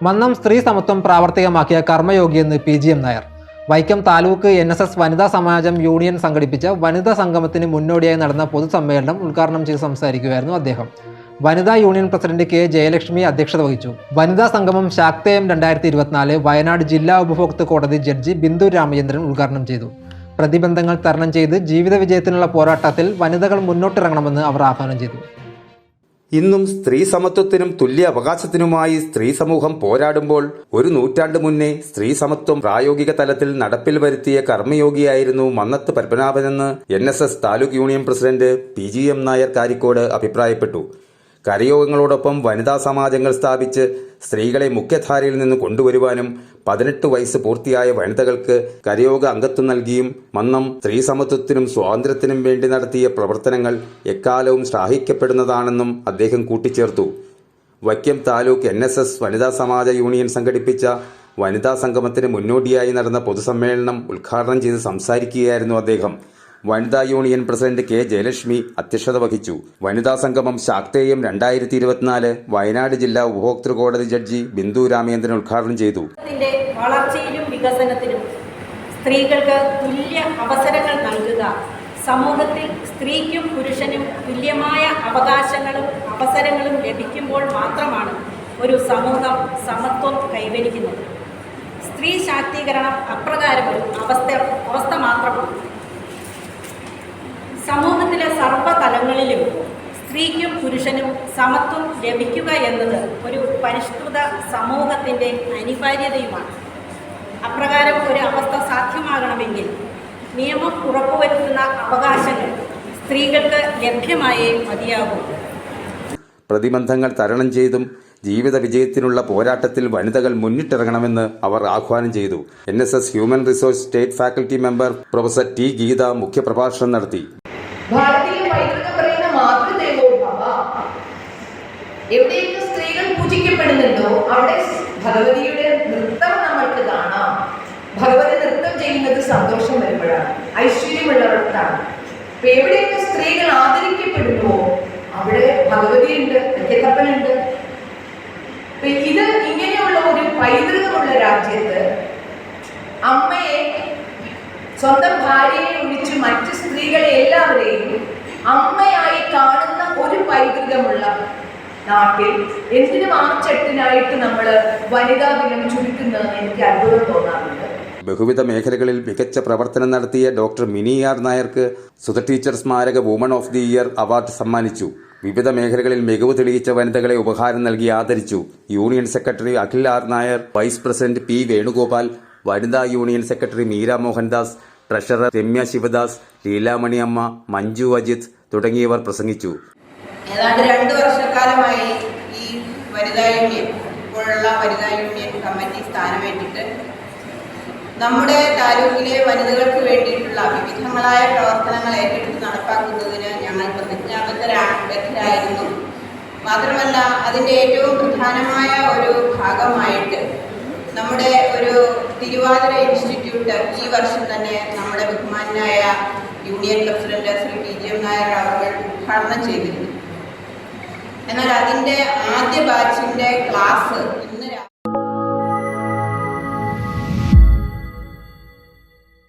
മന്നം സ്ത്രീ സമത്വം പ്രാവർത്തികമാക്കിയ കർമ്മയോഗിയെന്ന് PGM Nair. Vaikom taluk NSS വനിതാ സമാജം യൂണിയൻ സംഘടിപ്പിച്ച വനിതാ സംഗമത്തിന് മുന്നോടിയായി നടന്ന പൊതുസമ്മേളനം ഉദ്ഘാടനം ചെയ്ത് സംസാരിക്കുകയായിരുന്നു അദ്ദേഹം. വനിതാ യൂണിയൻ പ്രസിഡന്റ് K. ജയലക്ഷ്മി അധ്യക്ഷത വഹിച്ചു. വനിതാ സംഗമം ശാക്തേയം 2024 വയനാട് ജില്ലാ ഉപഭോക്തൃ കോടതി ജഡ്ജി ബിന്ദു രാമചന്ദ്രൻ ഉദ്ഘാടനം ചെയ്തു. പ്രതിബന്ധങ്ങൾ തരണം ചെയ്ത് ജീവിത വിജയത്തിനുള്ള പോരാട്ടത്തിൽ വനിതകൾ മുന്നോട്ടിറങ്ങണമെന്ന് അവർ ആഹ്വാനം ചെയ്തു. ഇന്നും സ്ത്രീ സമത്വത്തിനും തുല്യ അവകാശത്തിനുമായി സ്ത്രീ സമൂഹം പോരാടുമ്പോൾ ഒരു നൂറ്റാണ്ട് മുന്നേ സ്ത്രീ സമത്വം പ്രായോഗിക തലത്തിൽ നടപ്പിൽ വരുത്തിയ കർമ്മയോഗിയായിരുന്നു മന്നത്ത് പത്മനാഭനെന്ന് NSS taluk union president PGM Nair Karikode അഭിപ്രായപ്പെട്ടു. കരയോഗങ്ങളോടൊപ്പം വനിതാ സമാജങ്ങൾ സ്ഥാപിച്ച് സ്ത്രീകളെ മുഖ്യധാരയിൽ നിന്ന് കൊണ്ടുവരുവാനും 18 വയസ്സ് പൂർത്തിയായ വനിതകൾക്ക് കരയോഗ അംഗത്വം നൽകിയും മന്നം സ്ത്രീ സമത്വത്തിനും സ്വാതന്ത്ര്യത്തിനും വേണ്ടി നടത്തിയ പ്രവർത്തനങ്ങൾ എക്കാലവും ശ്ലാഘിക്കപ്പെടുന്നതാണെന്നും അദ്ദേഹം കൂട്ടിച്ചേർത്തു. വൈക്കം താലൂക്ക് NSS വനിതാ സമാജ യൂണിയൻ സംഘടിപ്പിച്ച വനിതാ സംഗമത്തിന് മുന്നോടിയായി നടന്ന പൊതുസമ്മേളനം ഉദ്ഘാടനം ചെയ്ത് സംസാരിക്കുകയായിരുന്നു അദ്ദേഹം. വനിതാ യൂണിയൻ പ്രസിഡന്റ് K. ജയലക്ഷ്മി അധ്യക്ഷത വഹിച്ചു. വനിതാ സംഗമം ശാക്തേയം 2024 വയനാട് ജില്ലാ ഉപഭോക്തൃ കോടതി ജഡ്ജി ബിന്ദു രാമചന്ദ്രൻ ഉദ്ഘാടനം ചെയ്തു. വളർച്ചയിലും വികസനത്തിലും സ്ത്രീകൾക്ക് തുല്യ അവസരങ്ങൾ നൽകുക, സമൂഹത്തിൽ സ്ത്രീക്കും പുരുഷനും തുല്യമായ അവസരങ്ങളും ലഭിക്കുമ്പോൾ മാത്രമാണ് ഒരു സമൂഹം സമത്വം കൈവരിക്കുന്നത്. സ്ത്രീ ശാക്തീകരണം അപ്രകാരമൊരു അവസ്ഥ മാത്രമാണ്. സമൂഹത്തിലെ സർവ്വതലങ്ങളിലും സ്ത്രീക്കും പുരുഷനും സമത്വം ലഭിക്കുക എന്നത് ഒരു പരിഷ്കൃത സമൂഹത്തിൻ്റെ അനിവാര്യതയുമാണ്. അപ്രകാരം ഒരു അവസ്ഥ സാധ്യമാകണമെങ്കിൽ നിയമം ഉറപ്പുവരുത്തുന്ന അവകാശങ്ങൾ സ്ത്രീകൾക്ക് ലഭ്യമായേ മതിയാകൂ. പ്രതിബന്ധങ്ങൾ തരണം ചെയ്തും ജീവിത വിജയത്തിനുള്ള പോരാട്ടത്തിൽ വനിതകൾ മുന്നിട്ടിറങ്ങണമെന്ന് അവർ ആഹ്വാനം ചെയ്തു. NSS human resource state faculty member professor T. Geetha മുഖ്യപ്രഭാഷണം നടത്തി. ഭാരതീയ പൈതൃകം പറയുന്ന മാതൃദേവോഭവ, എവിടെയൊക്കെ സ്ത്രീകൾ പൂജിക്കപ്പെടുന്നുണ്ടോ അവിടെ ഭഗവതിയുടെ നൃത്തം നമ്മൾക്ക് കാണാം. ഭഗവതി നൃത്തം ചെയ്യുന്നത് സന്തോഷം വരുമ്പോഴാണ്, ഐശ്വര്യമുള്ളവർക്കാണ്. അപ്പൊ എവിടെയൊക്കെ സ്ത്രീകൾ ആദരിക്കപ്പെടുന്നുവോ അവിടെ ഭഗവതിയുണ്ട്, തെക്കത്തപ്പനുണ്ട്. ഇത് ഇങ്ങനെയുള്ള ഒരു പൈതൃകമുള്ള രാജ്യത്ത് അമ്മയെ, സ്വന്തം ഭാര്യയെ ഒഴിച്ച് മറ്റ് സ്ത്രീകളെ എല്ലാവരെയും അമ്മയായി കാണുന്ന ഒരു പൈതൃകമുള്ള നാട്ടിൽ എന്തിനു മാർച്ച് 8 നമ്മൾ വനിതാ ദിനം ചുരുക്കുന്നതെന്ന് എനിക്ക് അത്ഭുതം തോന്നാറുണ്ട്. ബഹുവിധ മേഖലകളിൽ മികച്ച പ്രവർത്തനം നടത്തിയ ഡോക്ടർ മിനി R. നായർക്ക് സുധ ടീച്ചർ സ്മാരക woman of the year award സമ്മാനിച്ചു. വിവിധ മേഖലകളിൽ മികവ് തെളിയിച്ച വനിതകളെ ഉപഹാരം നൽകി ആദരിച്ചു. Union secretary Akhil R. Nair, vice president P. Venugopal, വനിതാ union secretary Meera Mohandas, treasurer Ramya Sivadas, Leelamani Amma, Manju Ajith തുടങ്ങിയവർ പ്രസംഗിച്ചു. ഏതാണ്ട് 2 വർഷക്കാലമായി ഈ വനിതാ യൂണിയൻ, ഇപ്പോഴുള്ള വനിതാ യൂണിയൻ കമ്മിറ്റി സ്ഥാനമേറ്റിട്ട് നമ്മുടെ താലൂക്കിലെ വനിതകൾക്ക് വേണ്ടിയിട്ടുള്ള വിവിധങ്ങളായ പ്രവർത്തനങ്ങൾ ഏറ്റെടുത്ത് നടപ്പാക്കുന്നതിന് ഞങ്ങൾ പ്രതിജ്ഞാബദ്ധരായിരുന്നു. മാത്രമല്ല അതിൻ്റെ ഏറ്റവും പ്രധാനമായ ഒരു ഭാഗമായിട്ട് നമ്മുടെ ഒരു തിരുവാതിര ഇൻസ്റ്റിറ്റ്യൂട്ട് ഈ വർഷം തന്നെ നമ്മുടെ ബഹുമാനായ union president Shri PGM Nair അവർ ഉദ്ഘാടനം ചെയ്തിരുന്നു. എന്നാൽ അതിൻ്റെ ആദ്യ ബാച്ചിൻ്റെ ക്ലാസ്